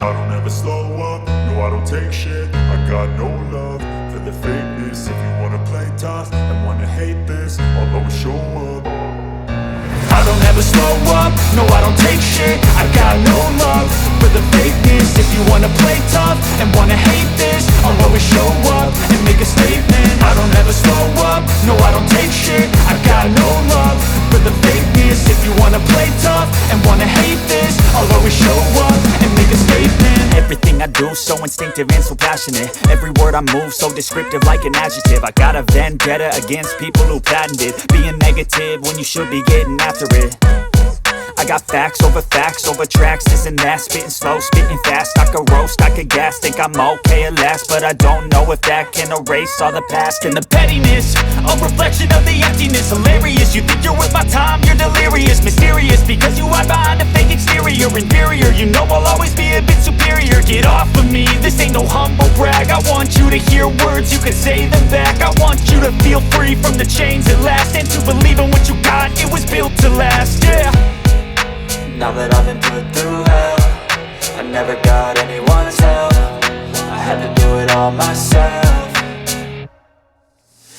I don't ever slow up, no I don't take shit. I got no love for the fakeness. If you wanna play tough and wanna hate this, I'll always show up. I don't ever slow up, no I don't take shit. I got no love for the fakeness. If you wanna play tough and wanna hate this, I'll always show up and make a statement. I don't ever slow up, no I don't take shit. I got no love for the fakeness. If you wanna play tough and wanna hate this, I'll always show up and make a statement. Everything I do so instinctive and so passionate. Every word I move so descriptive like an adjective. I got a vendetta against people who patented being negative when you should be getting after it. I got facts over tracks, this and that. Spitting slow, spitting fast. I could roast, I could gas. Think I'm okay at last, but I don't know if that can erase all the past. And the pettiness, a reflection of the emptiness. Hilarious, you think you're worth my time, you're delirious. Mysterious, because you hide behind a fake exterior. Inferior, you know I'll always be a bit superior. Get off of me, this ain't no humble brag. I want you to hear words, you can say them back. I want you to feel free from the chains at last, and to believe in what you got, it was built to last, yeah. Now that I've been put through hell, I never got anyone's help. I had to do it all myself.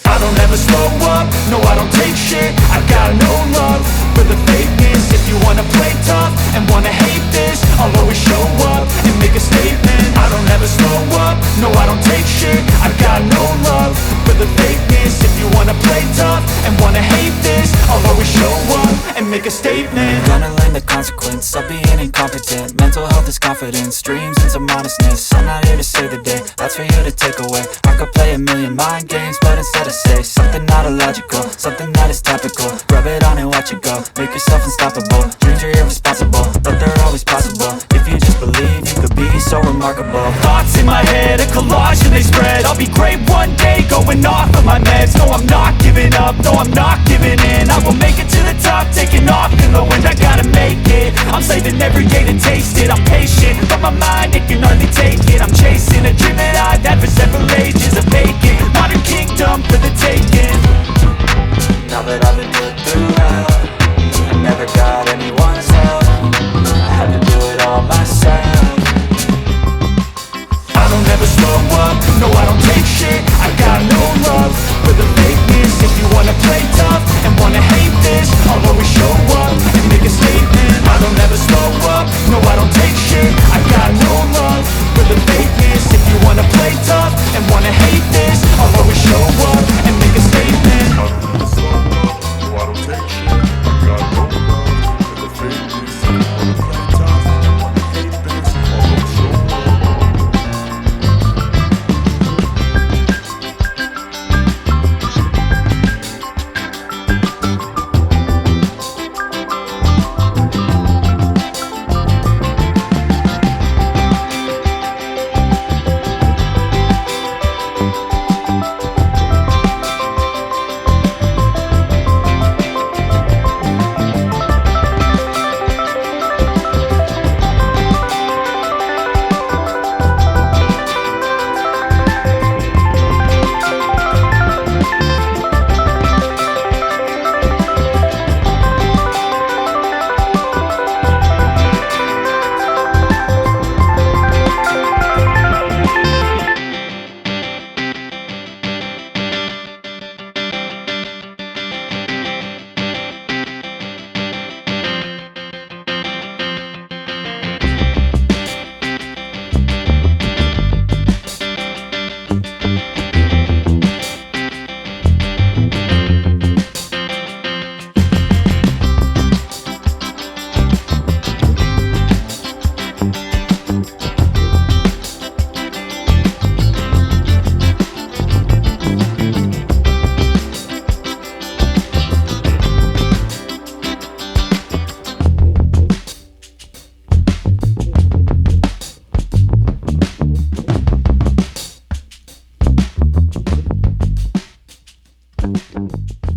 I don't ever slow up, no I don't take shit. I got no love for the fakeness. If you wanna play tough and wanna hate this, I'll always show up and make a statement. I don't ever slow up, no I don't take shit. I got no love for the fakeness. If you wanna play tough and wanna hate this, I'll always show up and make a statement. Gonna learn the consequence of being incompetent. Mental health is confidence, dreams and some modestness. I'm not here to save the day, that's for you to take away. I could play a million mind games, but instead I say something not illogical, something that is topical. Rub it on and watch it go, make yourself unstoppable. Dreams are irresponsible, but they're always possible. If you just believe, you could be so remarkable. Thoughts in my head, a collage and they spread. I'll be great one day, going off of my meds. No, I'm not giving up, no, I'm not giving in. I will make it to the top, taking off in the wind. I gotta make it, I'm saving every day to taste it. I'm patient, but my mind, it can hardly take it. I'm chasing a dream that I've had for several ages. A vacant, modern kingdom for the taking. Now that I've been put through hell, I never got anyone's help. I had to do it all myself. I don't ever slow up, no I don't take shit. I got no love for the fakeness. If you wanna play tough and wanna hate this, I'll always show up and make a statement. I don't ever slow up, no I don't take shit. I got no love for the fakeness. If you wanna play tough and wanna hate this, I'll always show up and make a statement. I don't ever slow up, no I don't take shit. I got no love for the fakeness. If you wanna play tough and wanna hate this, I'll always show up. Thank you.